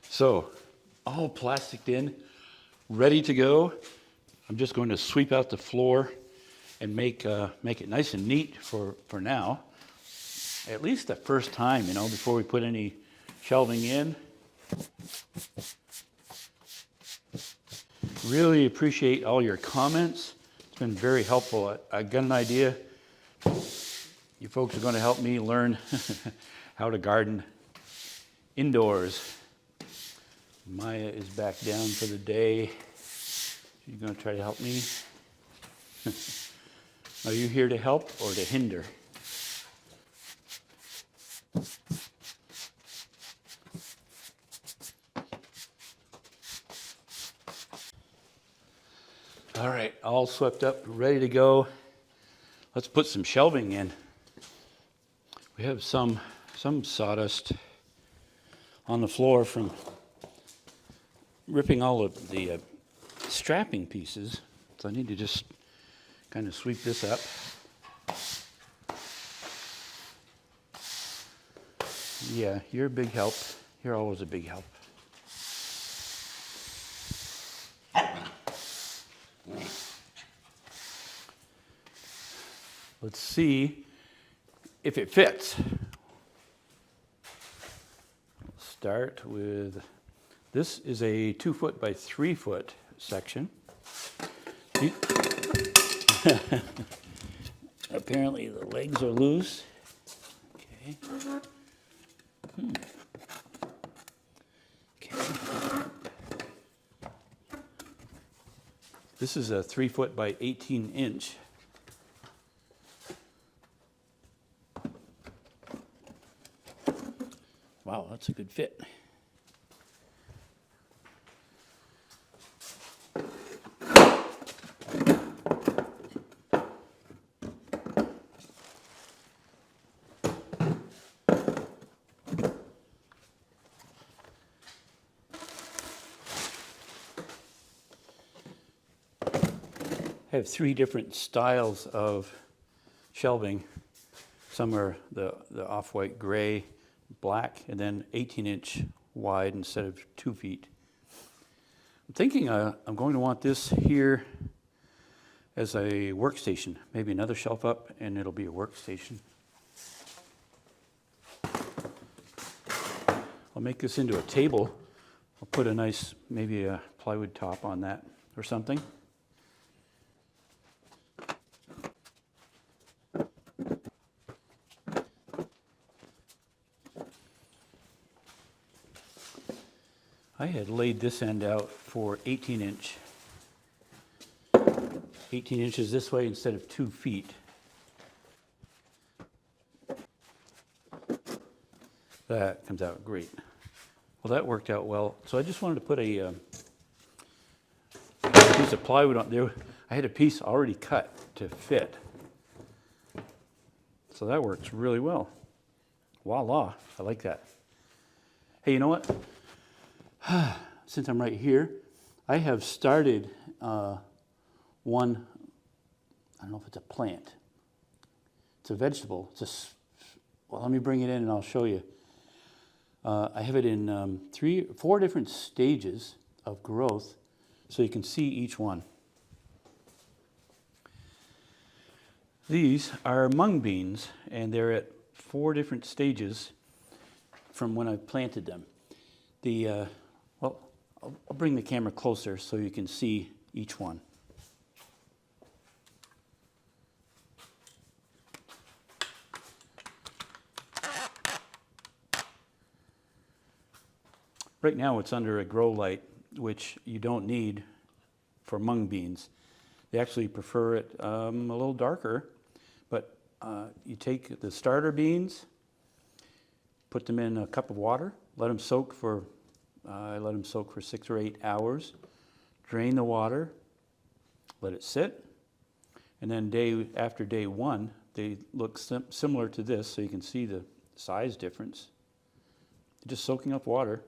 So, all plasticed in, ready to go. I'm just going to sweep out the floor and make it nice and neat for now. At least the first time, before we put any shelving in. Really appreciate all your comments. It's been very helpful. I got an idea. You folks are going to help me learn how to garden indoors. Maya is back down for the day. She's going to try to help me. Are you here to help or to hinder? All right, all swept up, ready to go. Let's put some shelving in. We have some sawdust on the floor from ripping all of the strapping pieces. So I need to just kind of sweep this up. Yeah, you're a big help. You're always a big help. Let's see if it fits. We'll start with, this is a 2 foot by 3 foot section. Apparently the legs are loose. Okay. Okay. This is a 3 foot by 18 inch. Wow, that's a good fit. I have 3 different styles of shelving. Some are the off-white gray, black, and then 18-inch wide instead of 2 feet. I'm thinking I'm going to want this here as a workstation. Maybe another shelf up and it'll be a workstation. I'll make this into a table. I'll put a nice, maybe a plywood top on that or something. I had laid this end out for 18 inch. 18 inches this way instead of 2 feet. That comes out great. Well, that worked out well. So I just wanted to put a piece of plywood on there. I had a piece already cut to fit. So that works really well. Voila, I like that. Hey, you know what? Since I'm right here, I have started one, I don't know if it's a plant. It's a vegetable. Well, let me bring it in and I'll show you. I have it in 4 different stages of growth so you can see each one. These are mung beans and they're at 4 different stages from when I planted them. Well, I'll bring the camera closer so you can see each one. Right now it's under a grow light, which you don't need for mung beans. They actually prefer it a little darker, but you take the starter beans, put them in a cup of water, let them soak for I let them soak for 6 or 8 hours. Drain the water, let it sit, and then after day 1, they look similar to this, so you can see the size difference. Just soaking up water.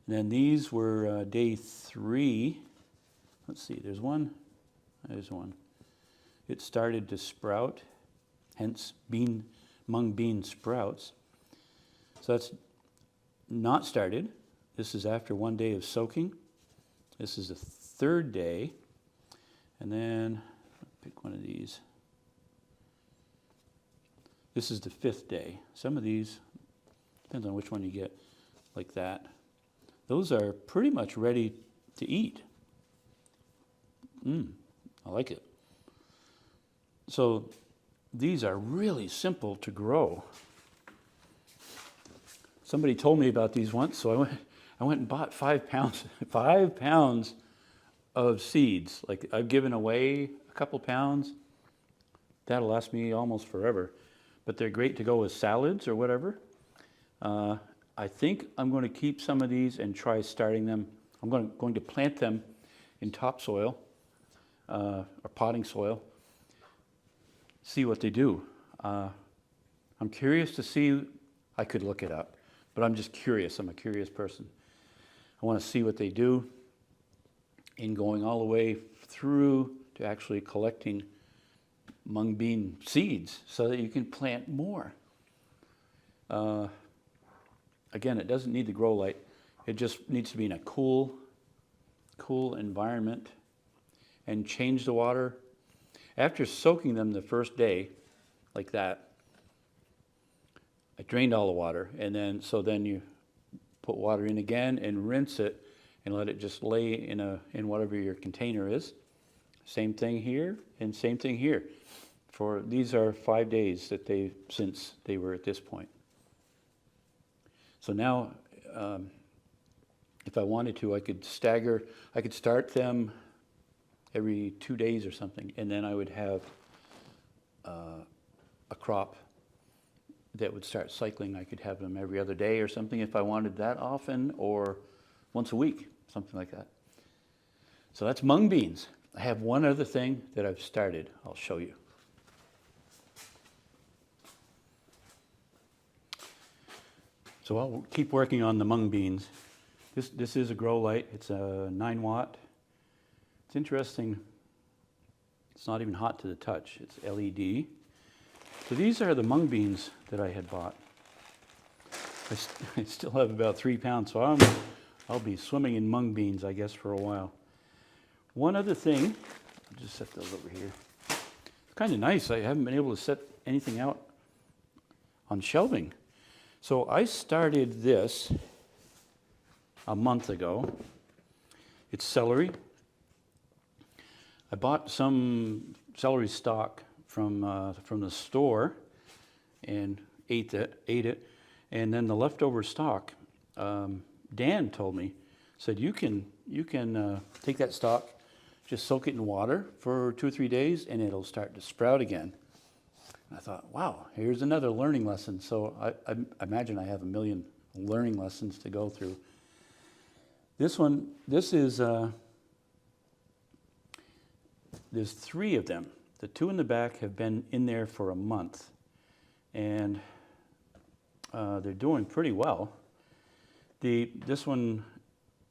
And then these were day 3. Let's see, there's one. It started to sprout, hence mung bean sprouts. So that's not started. This is after 1 day of soaking. This is the 3rd day. And then, pick one of these. This is the 5th day. Some of these, depends on which one you get, like that. Those are pretty much ready to eat. I like it. So these are really simple to grow. Somebody told me about these once, so I went and bought 5 pounds, 5 pounds of seeds. Like, I've given away a couple pounds. That'll last me almost forever. But they're great to go with salads or whatever. I think I'm going to keep some of these and try starting them. I'm going to plant them in topsoil or potting soil. See what they do. I'm curious to see. I could look it up, but I'm just curious. I'm a curious person. I want to see what they do in going all the way through to actually collecting mung bean seeds so that you can plant more. Again, it doesn't need the grow light. It just needs to be in a cool environment, and change the water. After soaking them the first day, like that, I drained all the water, and then you put water in again and rinse it and let it just lay in whatever your container is. Same thing here and same thing here. These are 5 days since they were at this point. So now, if I wanted to, I could start them every 2 days or something, and then I would have a crop that would start cycling. I could have them every other day or something if I wanted that often, or once a week, something like that. So that's mung beans. I have one other thing that I've started. I'll show you. So I'll keep working on the mung beans. This is a grow light. It's a 9 watt. It's interesting. It's not even hot to the touch. It's LED. So these are the mung beans that I had bought. I still have about 3 pounds, so I'll be swimming in mung beans, I guess, for a while. One other thing, I'll just set those over here. It's kind of nice. I haven't been able to set anything out on shelving. So I started this a month ago. It's celery. I bought some celery stock from the store and ate it, and then the leftover stock. Dan told me, said you can take that stock, just soak it in water for 2 or 3 days, and it'll start to sprout again. And I thought, wow, here's another learning lesson. So I imagine I have a million learning lessons to go through. This is, there's 3 of them. The 2 in the back have been in there for a month, and they're doing pretty well. This one,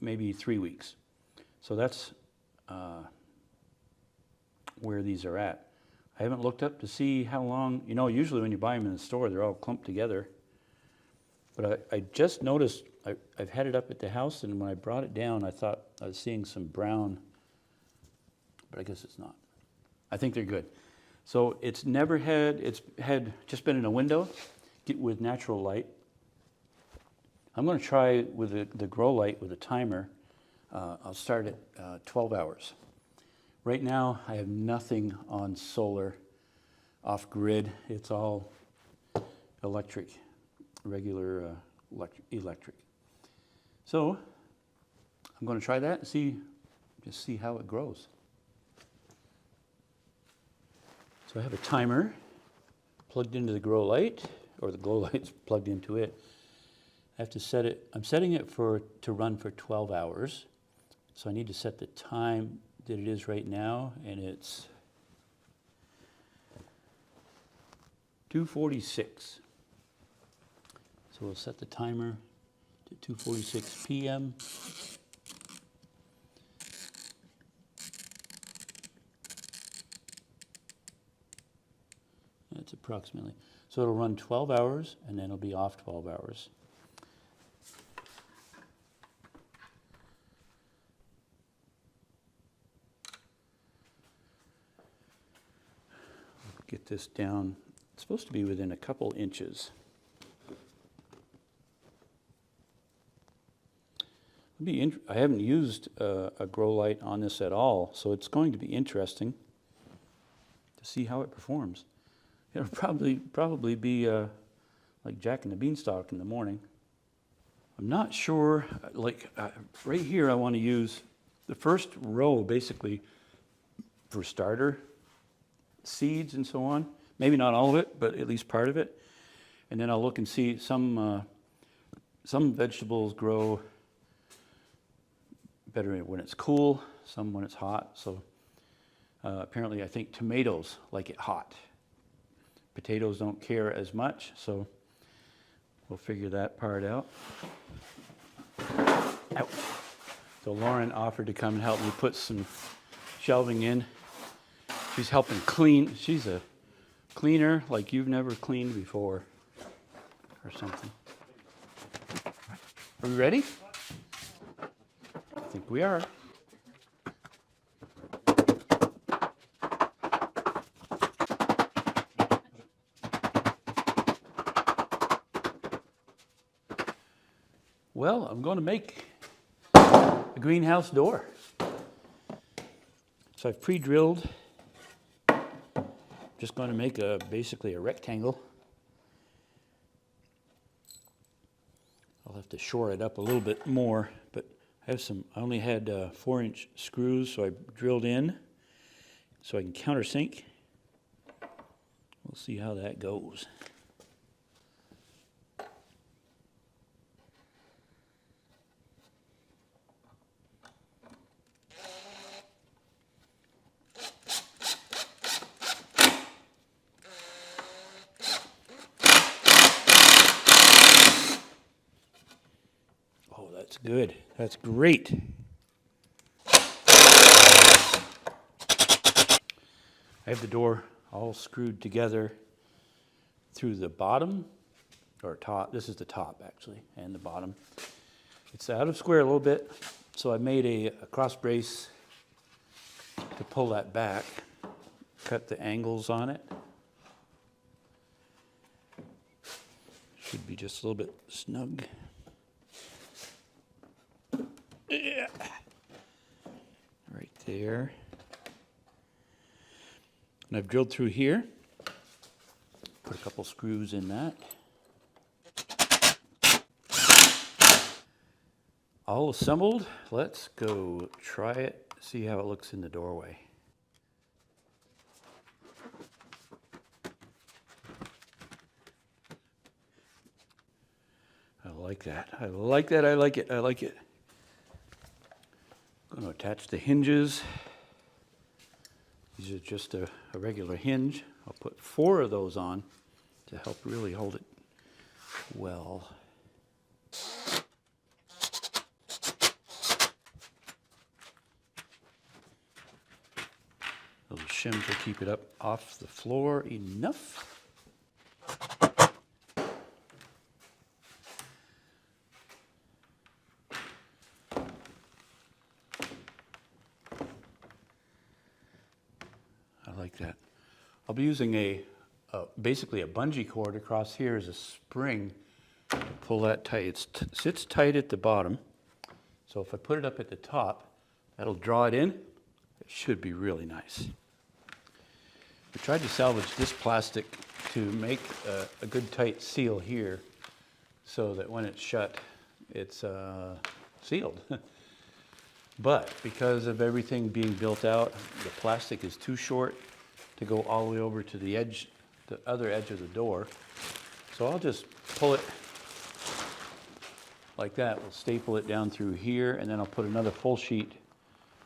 maybe 3 weeks. So that's where these are at. I haven't looked up to see how long. Usually when you buy them in the store, they're all clumped together. But I just noticed, I've had it up at the house, and when I brought it down, I thought I was seeing some brown, but I guess it's not. I think they're good. So it's had just been in a window with natural light. I'm going to try with the grow light with a timer. I'll start at 12 hours. Right now, I have nothing on solar, off-grid. It's all electric, regular electric. So I'm going to try that and just see how it grows. So I have a timer plugged into the grow light, or the glow light's plugged into it. I have to set it. I'm setting it to run for 12 hours. So I need to set the time that it is right now, and it's 2:46. So we'll set the timer to 2:46 p.m. That's approximately. So it'll run 12 hours, and then it'll be off 12 hours. get this down. It's supposed to be within a couple inches. I haven't used a grow light on this at all, so it's going to be interesting to see how it performs. It'll probably be like Jack and the Beanstalk in the morning. I'm not sure, right here I want to use the first row basically for starter seeds and so on. Maybe not all of it, but at least part of it. And then I'll look and see some vegetables grow better when it's cool, some when it's hot. So apparently I think tomatoes like it hot. Potatoes don't care as much, so we'll figure that part out. Ouch. So Lauren offered to come and help me put some shelving in. She's helping clean. She's a cleaner like you've never cleaned before or something. Are we ready? I think we are. Well, I'm going to make a greenhouse door. So I've pre-drilled. Just going to make basically a rectangle. I'll have to shore it up a little bit more, but I only had 4-inch screws, so I drilled in so I can countersink. We'll see how that goes. Oh, that's good. That's great. I have the door all screwed together through the bottom, or top. This is the top, actually, and the bottom. It's out of square a little bit, so I made a cross brace to pull that back, cut the angles on it. Should be just a little bit snug. Yeah. Right there. And I've drilled through here. Put a couple screws in that. All assembled. Let's go try it, see how it looks in the doorway. I like that. I like that. I like it. I like it. I'm going to attach the hinges. These are just a regular hinge. I'll put 4 of those on to help really hold it well. Those shims will keep it up off the floor enough. I like that. I'll be using basically a bungee cord across here as a spring to pull that tight. It sits tight at the bottom, so if I put it up at the top, that'll draw it in. It should be really nice. We tried to salvage this plastic to make a good tight seal here so that when it's shut, it's sealed. But because of everything being built out, the plastic is too short to go all the way over to the edge, the other edge of the door. So I'll just pull it like that. We'll staple it down through here, and then I'll put another full sheet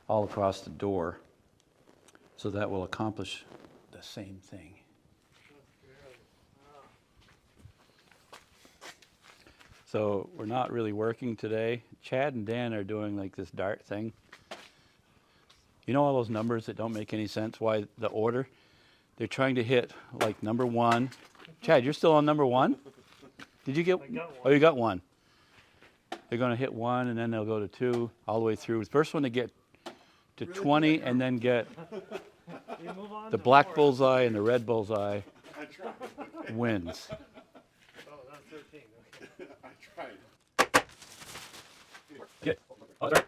all across the door. So that will accomplish the same thing. So we're not really working today. Chad and Dan are doing like this dart thing. You know all those numbers that don't make any sense? Why the order? They're trying to hit like number 1. Chad, you're still on number 1? Did you get? I got 1. Oh, you got 1. They're going to hit 1, and then they'll go to 2, all the way through. The first one to get to 20, and then get You move on The to black more. bullseye and the red bullseye wins. Oh, that's 13. Okay. I tried. Yeah. Oh, sorry.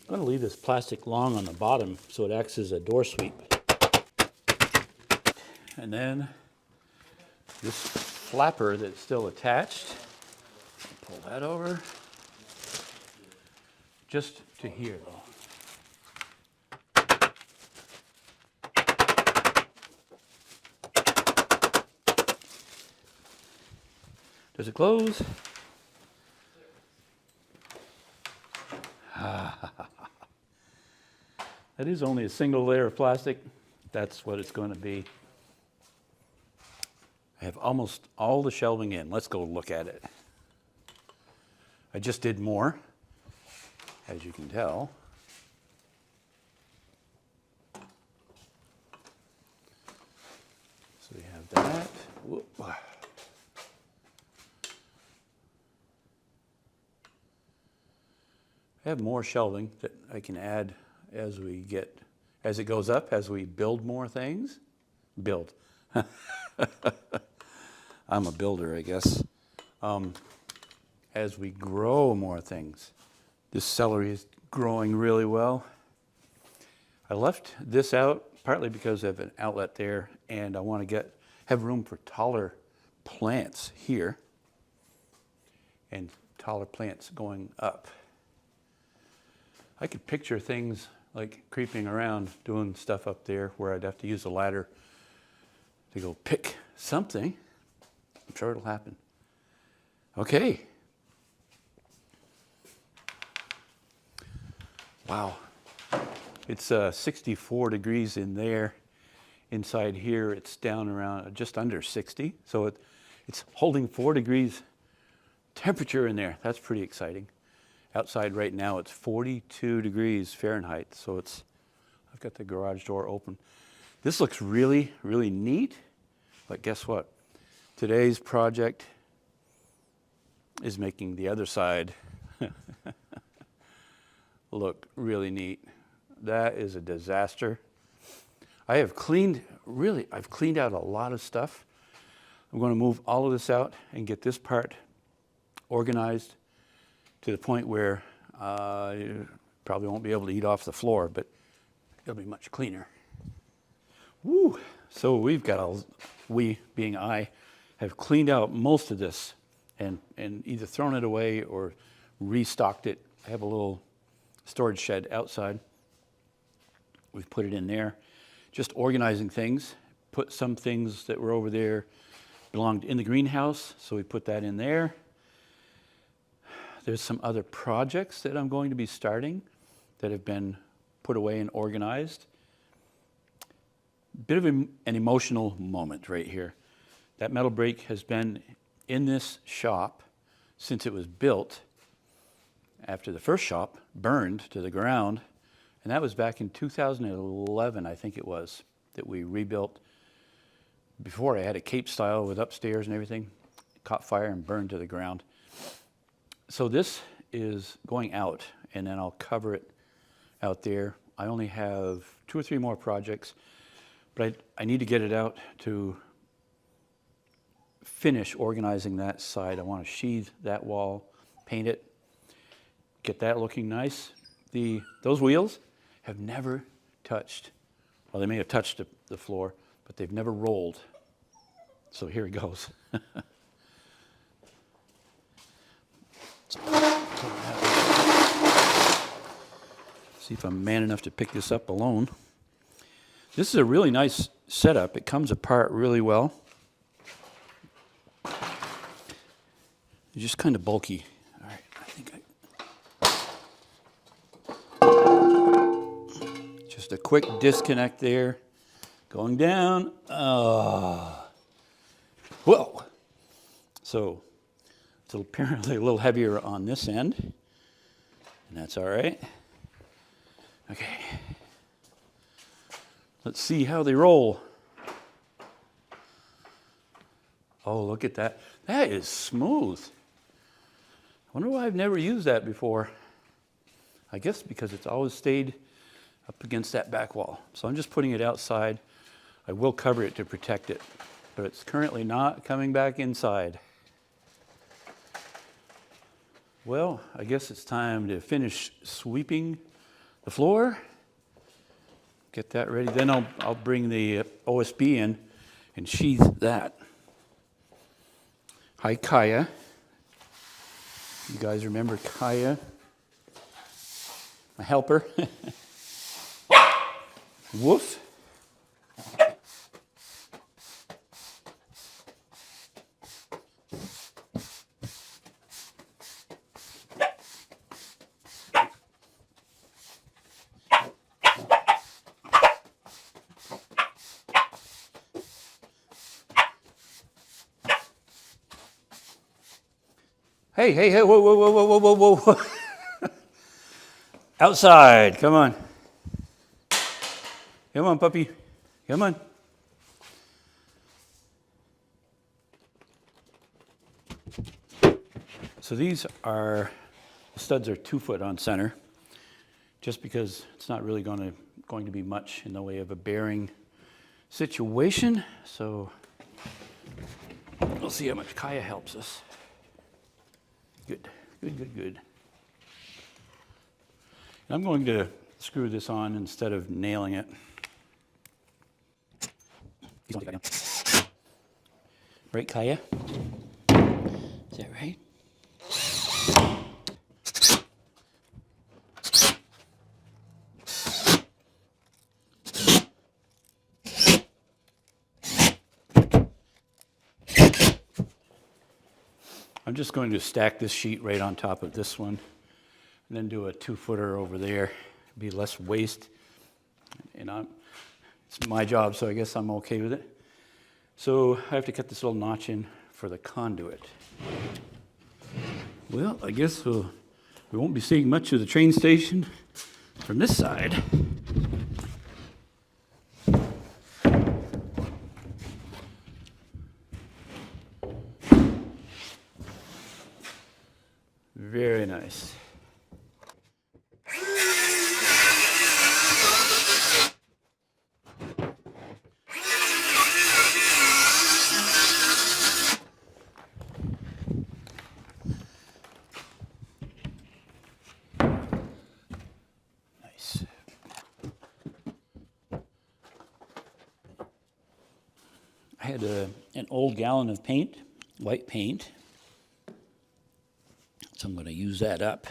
I'm going to leave this plastic long on the bottom so it acts as a door sweep. And then this flapper that's still attached, pull that over, just to here though. Does it close? That is only a single layer of plastic. That's what it's going to be. I have almost all the shelving in. Let's go look at it. I just did more, as you can tell. So we have that. Whoop. I have more shelving that I can add as it goes up, as we build more things. Build. I'm a builder, I guess. As we grow more things. This celery is growing really well. I left this out partly because I have an outlet there and I want to have room for taller plants here and taller plants going up. I could picture things like creeping around, doing stuff up there where I'd have to use a ladder to go pick something. I'm sure it'll happen. Okay. Wow. It's 64 degrees in there. Inside here, it's down around just under 60. So it's holding 4 degrees temperature in there. That's pretty exciting. Outside right now, it's 42 degrees Fahrenheit. So I've got the garage door open. This looks really, really neat. But guess what? Today's project is making the other side look really neat. That is a disaster. I've cleaned out a lot of stuff. I'm going to move all of this out and get this part organized to the point where you probably won't be able to eat off the floor, but it'll be much cleaner. Woo! So we being I, have cleaned out most of this and either thrown it away or restocked it. I have a little storage shed outside. We've put it in there. Just organizing things. Put some things that were over there belonged in the greenhouse, so we put that in there. There's some other projects that I'm going to be starting that have been put away and organized. Bit of an emotional moment right here. That metal brake has been in this shop since it was built after the first shop burned to the ground. And that was back in 2011, I think it was, that we rebuilt. Before I had a Cape style with upstairs and everything. It caught fire and burned to the ground. So this is going out, and then I'll cover it out there. I only have 2 or 3 more projects, but I need to get it out to finish organizing that side. I want to sheathe that wall, paint it, get that looking nice. Those wheels have never touched, well, they may have touched the floor, but they've never rolled. So here it goes. See if I'm man enough to pick this up alone. This is a really nice setup. It comes apart really well. It's just kind of bulky. All right, I think just a quick disconnect there. Going down. Whoa. So it's apparently a little heavier on this end, and that's all right. Okay. Let's see how they roll. Oh, look at that. That is smooth. I wonder why I've never used that before. I guess because it's always stayed up against that back wall. So I'm just putting it outside. I will cover it to protect it, but it's currently not coming back inside. Well, I guess it's time to finish sweeping the floor. Get that ready. Then I'll bring the OSB in and sheath that. Hi, Kaya. You guys remember Kaya? My helper. Woof. Hey, hey, hey, whoa, whoa, whoa, whoa, whoa, whoa, whoa. Outside, come on. Come on, puppy. Come on. So these are, the studs are 2 foot on center, just because it's not really going to be much in the way of a bearing situation. So we'll see how much Kaya helps us. Good, good, good, good. And I'm going to screw this on instead of nailing it. Right, Kaya? Is that right? I'm just going to stack this sheet right on top of this one and then do a 2-footer over there. Be less waste. And it's my job, so I guess I'm okay with it. So I have to cut this little notch in for the conduit. Well, I guess we won't be seeing much of the train station from this side. Very nice. Nice. I had an old gallon of paint, white paint. So I'm going to use that up.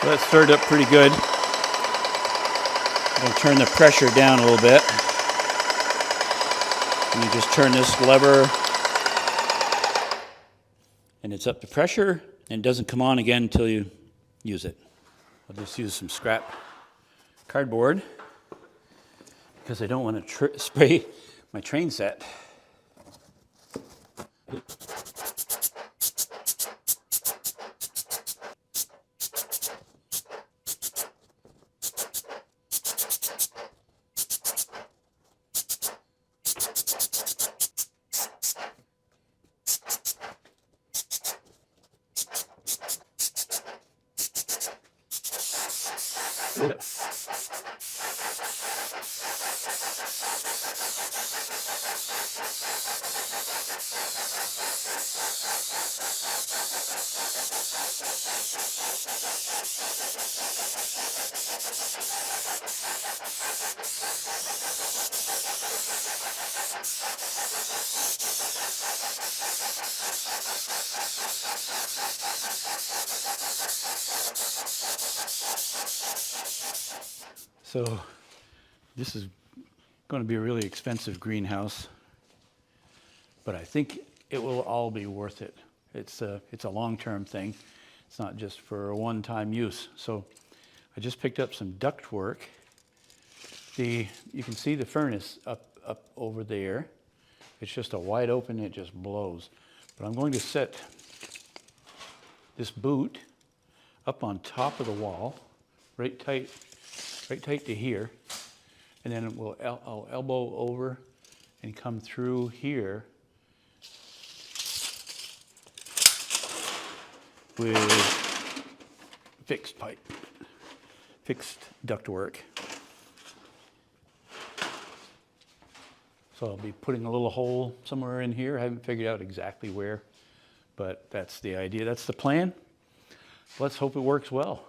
So that's stirred up pretty good. I'm going to turn the pressure down a little bit. And you just turn this lever and it's up to pressure and it doesn't come on again until you use it. I'll just use some scrap cardboard because I don't want to spray my train set. So this is going to be a really expensive greenhouse, but I think it will all be worth it. It's a long-term thing. It's not just for a one-time use. So I just picked up some ductwork. You can see the furnace up over there. It's just a wide open, it just blows. But I'm going to set this boot up on top of the wall, right right tight to here. And then I'll elbow over and come through here with fixed pipe, fixed ductwork. So I'll be putting a little hole somewhere in here. I haven't figured out exactly where, but that's the idea. That's the plan. Let's hope it works well.